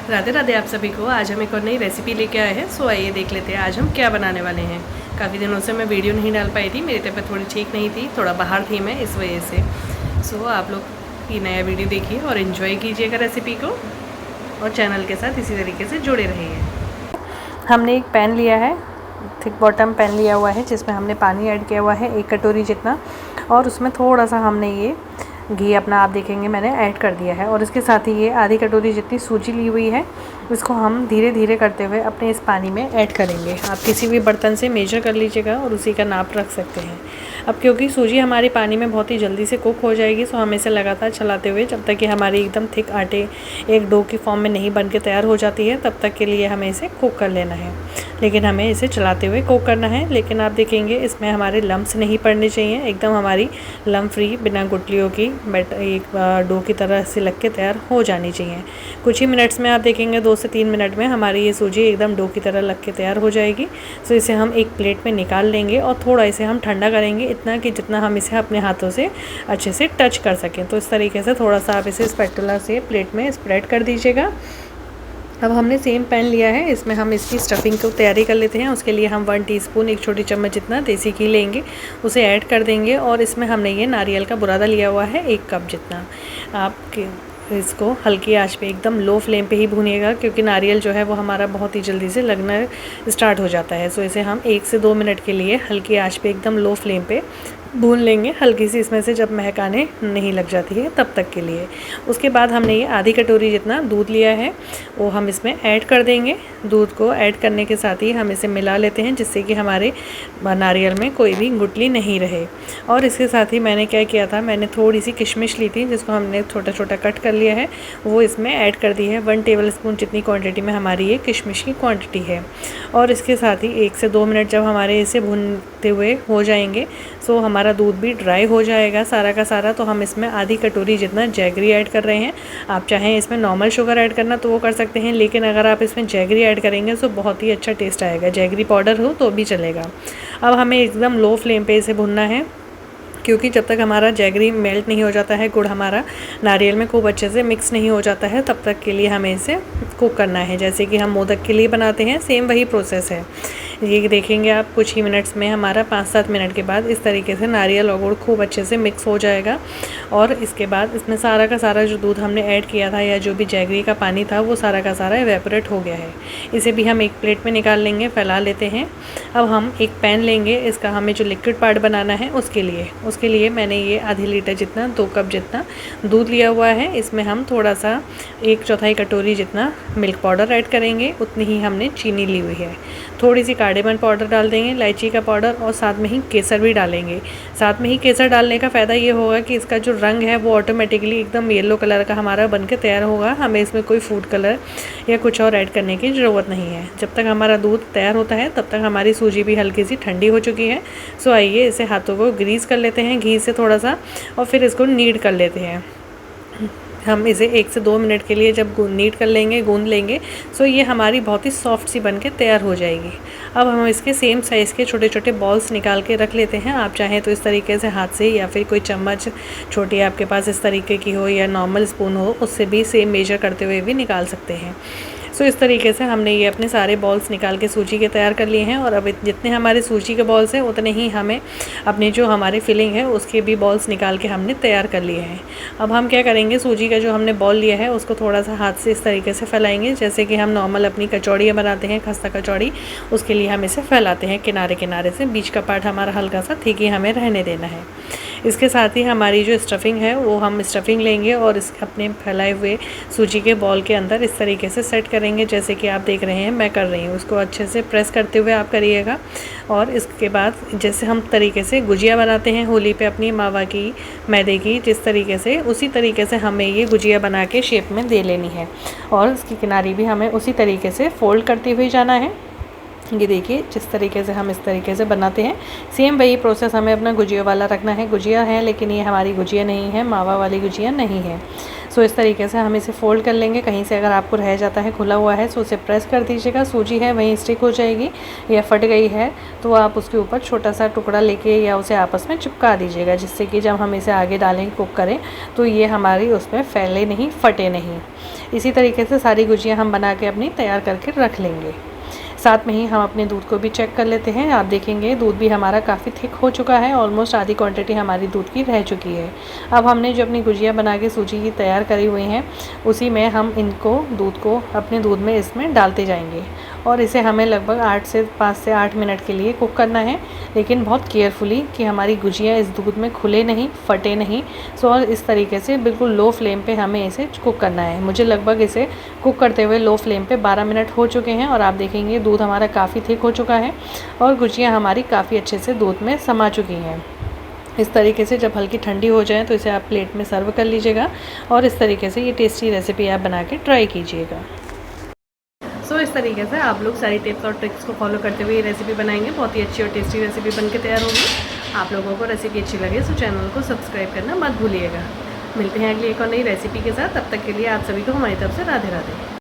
राधे राधे आप सभी को। आज हम एक और नई रेसिपी लेके आए हैं। सो आइए देख लेते हैं आज हम क्या बनाने वाले हैं। काफ़ी दिनों से मैं वीडियो नहीं डाल पाई थी, मेरी तबीयत थोड़ी ठीक नहीं थी, थोड़ा बाहर थी मैं, इस वजह से। सो आप लोग ये नया वीडियो देखिए और इन्जॉय कीजिएगा रेसिपी को, और चैनल के साथ इसी तरीके से जुड़े रहिए। हमने एक पैन लिया है, थिक बॉटम पैन लिया हुआ है, जिसमें हमने पानी ऐड किया हुआ है 1 कटोरी जितना, और उसमें थोड़ा सा हमने ये घी अपना आप देखेंगे मैंने ऐड कर दिया है। और इसके साथ ही ये आधी कटोरी जितनी सूजी ली हुई है, इसको हम धीरे धीरे करते हुए अपने इस पानी में ऐड करेंगे। आप किसी भी बर्तन से मेजर कर लीजिएगा और उसी का नाप रख सकते हैं। अब क्योंकि सूजी हमारी पानी में बहुत ही जल्दी से कुक हो जाएगी, सो हम इसे लगातार चलाते हुए जब तक कि हमारी एकदम थिक आटे एक डो की फॉर्म में नहीं बन के तैयार हो जाती है, तब तक के लिए हमें इसे कुक कर लेना है। लेकिन हमें इसे चलाते हुए कुक करना है। लेकिन आप देखेंगे इसमें हमारे लम्प्स नहीं पड़ने चाहिए, एकदम हमारी लम्प फ्री बिना गुठलियों की एक डो की तरह से लग के तैयार हो जानी चाहिए। कुछ ही मिनट्स में आप देखेंगे 2 से 3 मिनट में हमारी ये सूजी एकदम डो की तरह लग के तैयार हो जाएगी। सो इसे हम एक प्लेट में निकाल लेंगे और थोड़ा इसे हम ठंडा करेंगे, इतना कि जितना हम इसे अपने हाथों से अच्छे से टच कर सकें। तो इस तरीके से थोड़ा सा आप इसे स्पैटुला से प्लेट में स्प्रेड कर दीजिएगा। अब हमने सेम पैन लिया है, इसमें हम इसकी स्टफिंग को तैयारी कर लेते हैं। उसके लिए हम 1 टीस्पून, 1 छोटी चम्मच जितना देसी घी लेंगे, उसे ऐड कर देंगे। और इसमें हमने ये नारियल का बुरादा लिया हुआ है 1 कप जितना। आप इसको हल्की आंच पे एकदम लो फ्लेम पे ही भूनिएगा, क्योंकि नारियल जो है वो हमारा बहुत ही जल्दी से लगना स्टार्ट हो जाता है। सो इसे हम 1 से 2 मिनट के लिए हल्की आंच पे एकदम लो फ्लेम पे भून लेंगे, हल्की सी इसमें से जब महक आने नहीं लग जाती है तब तक के लिए। उसके बाद हमने ये आधी कटोरी जितना दूध लिया है, वो हम इसमें ऐड कर देंगे। दूध को ऐड करने के साथ ही हम इसे मिला लेते हैं, जिससे कि हमारे नारियल में कोई भी गुठली नहीं रहे। और इसके साथ ही मैंने क्या किया था, मैंने थोड़ी सी किशमिश ली थी, जिसको हमने छोटा छोटा कट कर लिया है, वो इसमें ऐड कर दी है। 1 टेबल स्पून जितनी क्वांटिटी में हमारी ये किशमिश की क्वांटिटी है। और इसके साथ ही 1 से 2 मिनट जब हमारे इसे भूनते हुए हो जाएंगे, सो हमारा दूध भी ड्राई हो जाएगा सारा का सारा। तो हम इसमें आधी कटोरी जितना जैगरी ऐड कर रहे हैं। आप चाहें इसमें नॉर्मल शुगर ऐड करना तो वो कर सकते हैं, लेकिन अगर आप इसमें जैगरी ऐड करेंगे तो बहुत ही अच्छा टेस्ट आएगा। जैगरी पाउडर हो तो भी चलेगा। अब हमें एकदम लो फ्लेम पे इसे भुनना है, क्योंकि जब तक हमारा जैगरी मेल्ट नहीं हो जाता है, गुड़ हमारा नारियल में खूब अच्छे से मिक्स नहीं हो जाता है, तब तक के लिए हमें इसे कुक करना है। जैसे कि हम मोदक के लिए बनाते हैं, सेम वही प्रोसेस है। ये देखेंगे आप कुछ ही मिनट्स में हमारा 5-7 मिनट के बाद इस तरीके से नारियल और गुड़ खूब अच्छे से मिक्स हो जाएगा। और इसके बाद इसमें सारा का सारा जो दूध हमने ऐड किया था या जो भी जैगरी का पानी था, वो सारा का सारा एवेपोरेट हो गया है। इसे भी हम एक प्लेट में निकाल लेंगे, फैला लेते हैं। अब हम एक पैन लेंगे, इसका हमें जो लिक्विड पार्ट बनाना है उसके लिए मैंने ये आधी लीटर जितना, 2 कप जितना दूध लिया हुआ है। इसमें हम थोड़ा सा 1/4 कटोरी जितना मिल्क पाउडर ऐड करेंगे, उतनी ही हमने चीनी ली हुई है। थोड़ी सी कार्डेमन पाउडर डाल देंगे, इलायची का पाउडर, और साथ में ही केसर भी डालेंगे। साथ में ही केसर डालने का फ़ायदा ये होगा कि इसका जो रंग है वो ऑटोमेटिकली एकदम येलो कलर का हमारा बन के तैयार होगा। हमें इसमें कोई फूड कलर या कुछ और ऐड करने की ज़रूरत नहीं है। जब तक हमारा दूध तैयार होता है तब तक हमारी सूजी भी हल्की सी ठंडी हो चुकी है। सो आइए इसे हाथों को ग्रीस कर लेते हैं घी से थोड़ा सा, और फिर इसको नीड कर लेते हैं। हम इसे 1 से 2 मिनट के लिए जब नीड कर लेंगे, गूंद लेंगे, सो ये हमारी बहुत ही सॉफ्ट सी बन के तैयार हो जाएगी। अब हम इसके सेम साइज़ के छोटे छोटे बॉल्स निकाल के रख लेते हैं। आप चाहें तो इस तरीके से हाथ से, या फिर कोई चम्मच छोटी आपके पास इस तरीके की हो या नॉर्मल स्पून हो, उससे भी सेम मेजर करते हुए भी निकाल सकते हैं। सो इस तरीके से हमने ये अपने सारे बॉल्स निकाल के सूजी के तैयार कर लिए हैं। और अब जितने हमारे सूजी के बॉल्स हैं, उतने ही हमें अपनी जो हमारी फिलिंग है उसके भी बॉल्स निकाल के हमने तैयार कर लिए हैं। अब हम क्या करेंगे, सूजी का जो हमने बॉल लिया है उसको थोड़ा सा हाथ से इस तरीके से फैलाएंगे, जैसे कि हम नॉर्मल अपनी कचौड़ियाँ बनाते हैं, खस्ता कचौड़ी, उसके लिए हम इसे फैलाते हैं किनारे किनारे से। बीच का पार्ट हमारा हल्का सा ठीक ही हमें रहने देना है। इसके साथ ही हमारी जो स्टफिंग है वो हम स्टफिंग लेंगे और इस अपने फैलाए हुए सूजी के बॉल के अंदर इस तरीके से सेट करेंगे, जैसे कि आप देख रहे हैं मैं कर रही हूँ। उसको अच्छे से प्रेस करते हुए आप करिएगा। और इसके बाद जैसे हम तरीके से गुजिया बनाते हैं होली पे अपनी मावा की, मैदे की, जिस तरीके से, उसी तरीके से हमें ये गुजिया बना के शेप में दे लेनी है। और इसकी किनारी भी हमें उसी तरीके से फोल्ड करते हुए जाना है। ये देखिए जिस तरीके से हम इस तरीके से बनाते हैं, सेम वही प्रोसेस हमें अपना गुजिया वाला रखना है। गुजिया है लेकिन ये हमारी गुजिया नहीं है, मावा वाली गुजिया नहीं है। सो इस तरीके से हम इसे फ़ोल्ड कर लेंगे। कहीं से अगर आपको रह जाता है, खुला हुआ है, सो उसे प्रेस कर दीजिएगा। सूजी है वहीं स्टिक हो जाएगी, या फट गई है तो आप उसके ऊपर छोटा सा टुकड़ा लेके या उसे आपस में चिपका दीजिएगा, जिससे कि जब हम इसे आगे डालें कुक करें तो ये हमारी उसमें फैले नहीं, फटे नहीं। इसी तरीके से सारी गुजिया हम बना के अपनी तैयार करके रख लेंगे। साथ में ही हम अपने दूध को भी चेक कर लेते हैं। आप देखेंगे दूध भी हमारा काफ़ी थिक हो चुका है, ऑलमोस्ट आधी क्वांटिटी हमारी दूध की रह चुकी है। अब हमने जो अपनी गुजिया बना के सूजी की तैयार करी हुई हैं, उसी में हम इनको दूध को अपने दूध में इसमें डालते जाएंगे और इसे हमें लगभग 5 से 8 मिनट के लिए कुक करना है, लेकिन बहुत केयरफुली कि हमारी गुजिया इस दूध में खुले नहीं, फटे नहीं। सो और इस तरीके से बिल्कुल लो फ्लेम पे हमें इसे कुक करना है। मुझे लगभग इसे कुक करते हुए लो फ्लेम पे 12 मिनट हो चुके हैं और आप देखेंगे दूध हमारा काफ़ी थिक हो चुका है और गुजिया हमारी काफ़ी अच्छे से दूध में समा चुकी हैं। इस तरीके से जब हल्की ठंडी हो जाए तो इसे आप प्लेट में सर्व कर लीजिएगा और इस तरीके से ये टेस्टी रेसिपी आप बना के ट्राई कीजिएगा। सो इस तरीके से आप लोग सारी टिप्स और ट्रिक्स को फॉलो करते हुए ये रेसिपी बनाएंगे। बहुत ही अच्छी और टेस्टी रेसिपी बन के तैयार होगी। आप लोगों को रेसिपी अच्छी लगे तो चैनल को सब्सक्राइब करना मत भूलिएगा। मिलते हैं अगली एक और नई रेसिपी के साथ। तब तक के लिए आप सभी को हमारी तरफ से राधे राधे।